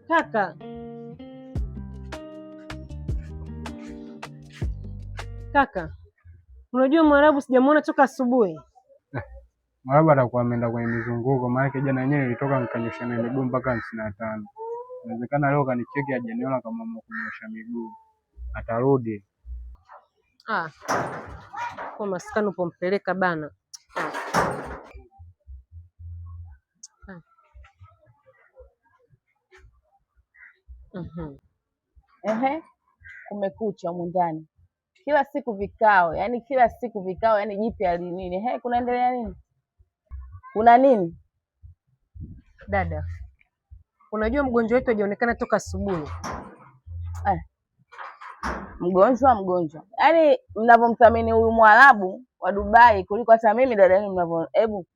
Kaka. Kaka. Unajua Mwarabu sijamuona toka asubuhi. Mwarabu atakuwa ameenda kwenye mizunguko, maana jana yenyewe nilitoka nikanyosha miguu mpaka 55. Inawezekana leo kanicheki ajaniona kama mkunyosha miguu. Atarudi. Kwa maskani upompeleka bana. Kumekucha humu ndani. Kila siku vikao, yani kila siku vikao, yani jipya nini? Kunaendelea nini? Kuna nini? Dada, unajua mgonjwa wetu hajaonekana toka asubuhi. Mgonjwa. Yaani mnavyomthamini huyu Mwarabu wa Dubai kuliko hata mimi dada yenu mnavyo. Hebu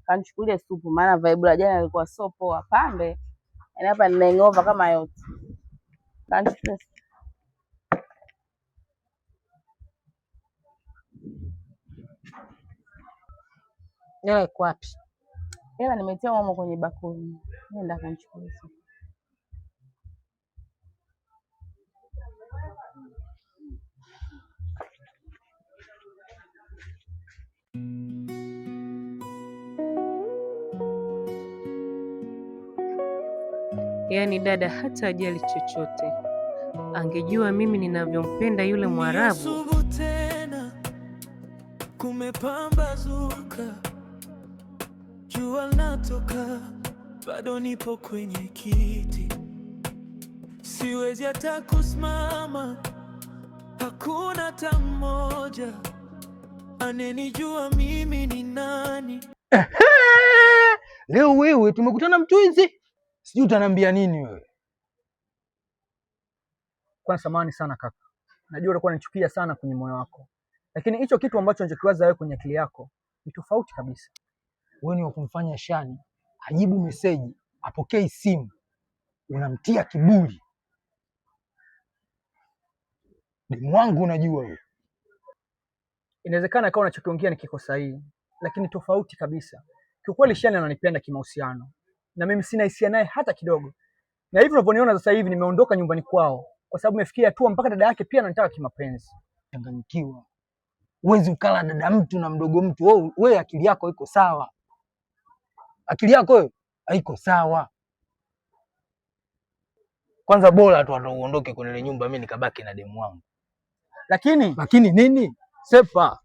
kanichukulie supu, maana vibe la jana ilikuwa so poa pambe. Yaani hapa ninaingova kama yote. Kanichukulie. Hela iko wapi? Hela nimetia mama kwenye bakuli. Nenda kanichukulie supu. Yaani dada hata ajali chochote. Angejua mimi ninavyompenda yule Mwarabu. Tena kumepambazuka, jua linatoka, bado nipo kwenye kiti, siwezi hata kusimama. Hakuna hata mmoja anenijua mimi ni nani. Leo wewe tumekutana Mtwizi, sijui utaniambia nini wewe. Kwa samahani sana kaka, najua ulikuwa unanichukia sana kwenye moyo wako, lakini hicho kitu ambacho unachokiwaza wewe kwenye akili yako ni tofauti kabisa. Wewe ni wa kumfanya Shani ajibu meseji, apokee simu, unamtia kiburi. Demu wangu unajua wewe. Inawezekana kama unachokiongea ni kiko sahihi, lakini tofauti kabisa. Kiukweli Shani ananipenda kimahusiano, na mimi sina hisia naye hata kidogo. Na hivi unavyoniona sasa hivi nimeondoka nyumbani kwao kwa sababu nimefikia hatua mpaka dada yake pia ananitaka kimapenzi. Changanyikiwa. Huwezi ukala dada mtu na mdogo mtu. Wewe akili yako iko sawa. Akili yako wewe haiko sawa. Kwanza bora tu uondoke kwenye nyumba, mimi nikabaki na demu wangu. Lakini nini? Sepa.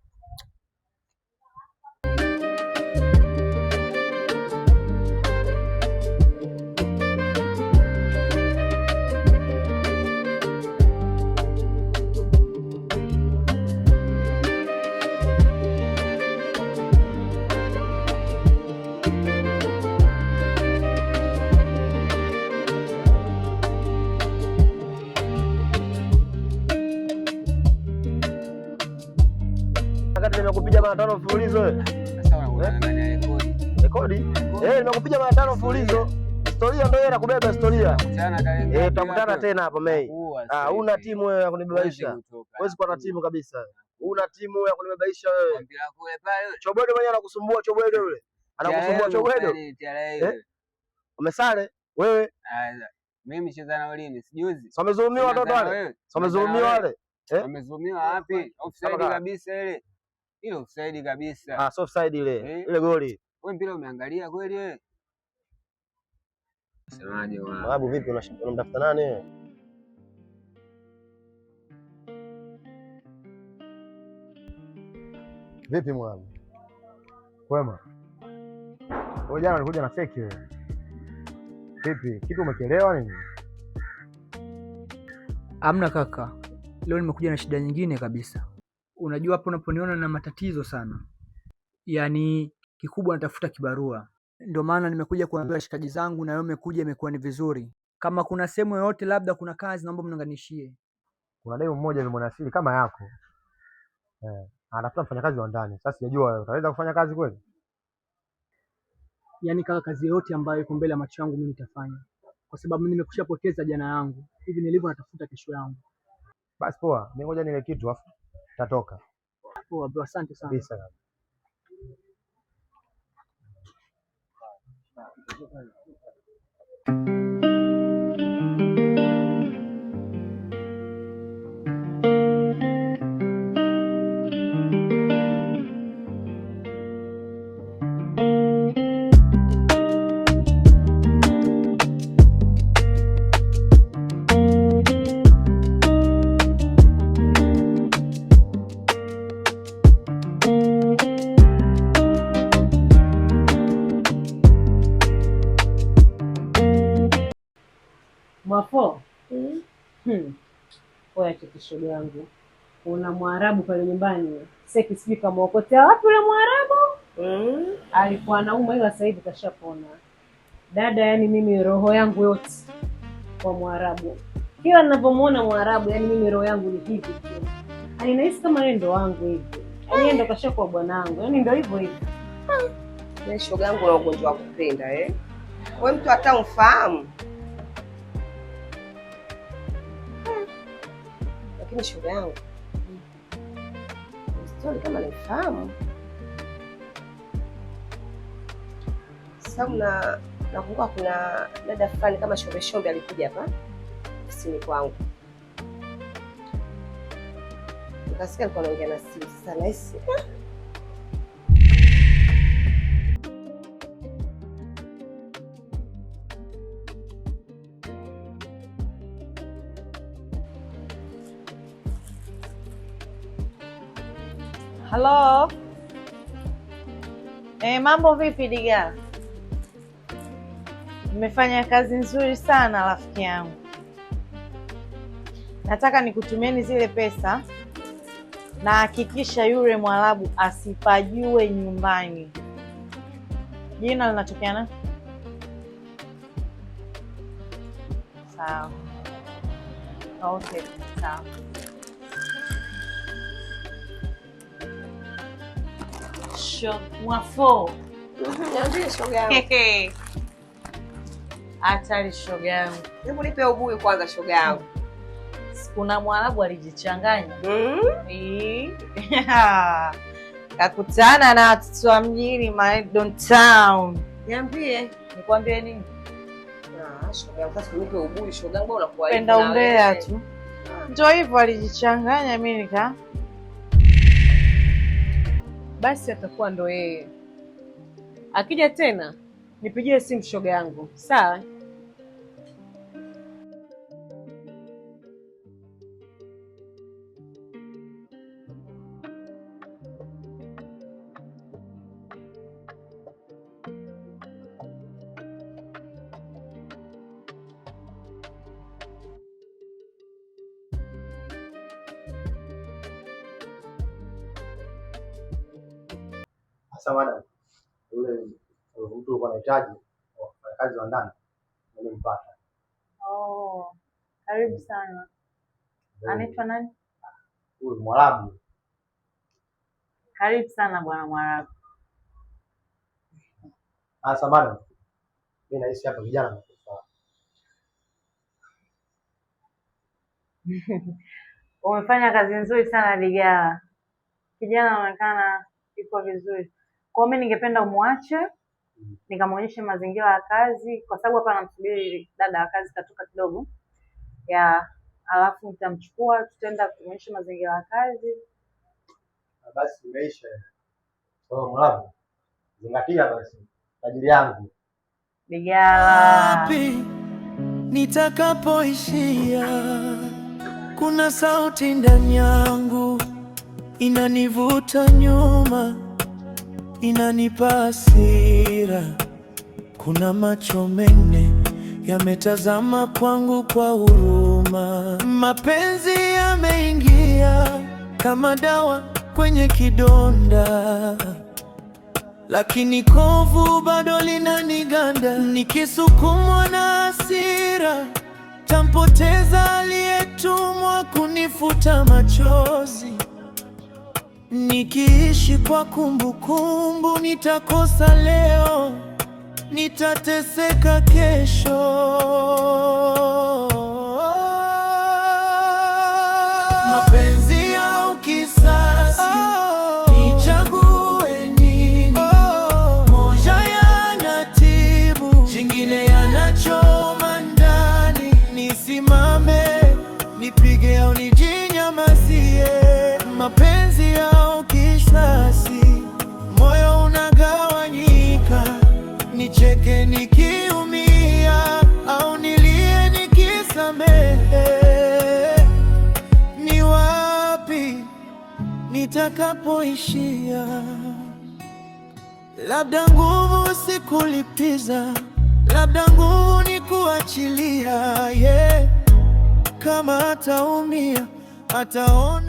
Nimekupiga mara 5 mfululizo wewe. Sawa, unang'ang'ania rekodi. Nimekupiga mara 5 mfululizo. Historia ndio inakubeba historia. Tutakutana tena hapo Mei. Una timu wewe ya kunibebaisha. Huwezi kuwa na timu kabisa. Una timu ya kunibebaisha wewe. Mpira kule pale. Chobwedo mwenyewe anakusumbua Chobwedo yule. Anakusumbua Chobwedo. Umesale wewe. Mimi cheza na lini? Sijuzi. Wamezulumiwa watoto wale. Wamezulumiwa wale. Wamezulumiwa wapi? Offside kabisa ile. Ile offside kabisa. So offside ile. Ile goli. Wewe mpira umeangalia kweli wewe? Semaje wewe? Babu vipi unamtafuta nani wewe? Vipi mwanangu? Kwema. Wewe jana ulikuja na fake wewe. Vipi? Kitu umekielewa nini? Amna kaka. Leo nimekuja na shida nyingine kabisa. Unajua hapo unaponiona na matatizo sana. Yaani kikubwa natafuta kibarua. Ndio maana nimekuja kuambia shikaji zangu na wewe umekuja, imekuwa ni vizuri. Kama kuna sehemu yoyote labda kuna kazi naomba mniunganishie. Kuna demu mmoja ni mwanasiri kama yako. Anatafuta mfanyakazi wa ndani. Sasa sijajua utaweza kufanya kazi kweli? Yaani kama kazi yote ambayo iko mbele ya macho yangu mimi nitafanya. Kwa sababu mimi nimekushapoteza jana yangu. Hivi nilivyo natafuta kesho yangu. Basi poa, mimi ngoja nile kitu afu tatoka. Poa, asante sana. Kabisa. Mwafo. Oya kikishoga yangu. Una Mwarabu pale nyumbani. Seki sijui kama ukotea wapi yule Mwarabu? Alikuwa anauma ila sasa hivi kashapona. Dada, yani mimi roho yangu yote kwa Mwarabu. Kila ninapomuona Mwarabu yani mimi roho yangu ni hivi tu. Yaani nahisi kama yeye ndo wangu hivi. Yaani ndo kashakuwa bwanangu. Yaani ndo hivyo hivyo. Mimi shoga yangu na ugonjwa wa kupenda wewe mtu hata umfahamu. Lakini shoga yangu stori kama naifahamu. Sababu nakumbuka kuna dada fulani kama shombe alikuja hapa ofisini kwangu. Nikasikia alikuwa anaongea na simu. Sasa nahisi Halo. Mambo vipi Diga? Nimefanya kazi nzuri sana rafiki yangu. Nataka nikutumieni zile pesa na hakikisha yule Mwarabu asipajue nyumbani. Jina linatokea na? Sawa. Okay, sawa. Mwafo. Niambie shoga yangu. Hatari shoga yangu. Hebu nipe ubuyu kwanza shoga yangu. Kuna Mwarabu alijichanganya. Kakutana na watoto wa mjini downtown. Niambie. Nikwambie nini? Shoga yangu sasa nipe ubuyu shoga yangu unakuwa hivi. Penda umbea tu. Ndio hivyo alijichanganya mimi nika. Basi atakuwa ndo yeye. Akija tena nipigie simu shoga yangu. Sawa? Sasa madam, yule mtu alikuwa anahitaji wafanyakazi wa ndani nimempata. Karibu sana. Anaitwa nani? Huyu Mwarabu. Karibu sana bwana Mwarabu. Sasa madam, mimi naishi hapa vijana na kufa. Umefanya kazi nzuri sana Ligala. Kijana anaonekana yuko vizuri. Kwa mimi ningependa umuache nikamwonyeshe mazingira ya kazi kwa sababu hapa namsubiri dada wa kazi katoka kidogo. Alafu nitamchukua tutaenda kuonyesha mazingira ya kazi. Basi imeisha. Mwarabu. Zingatia basi tajiri yangu. Ligala. Nitakapoishia kuna sauti ndani yangu inanivuta nyuma, inanipa hasira. Kuna macho mene yametazama kwangu kwa huruma. Mapenzi yameingia kama dawa kwenye kidonda, lakini kovu bado linaniganda. Nikisukumwa na hasira, tampoteza aliyetumwa kunifuta machozi. Nikiishi kwa kumbukumbu, nitakosa leo, nitateseka kesho. Mapenzi au kisasi, nichague nini? Moja yanatibu, nipige au nijinyamazie, mapenzi au kisasi, moyo unagawanyika, nicheke nikiumia au nilie nikisamehe. Ni wapi nitakapoishia? Labda nguvu sikulipiza, labda nguvu ni kuachilia, yeah. Kama ataumia ataona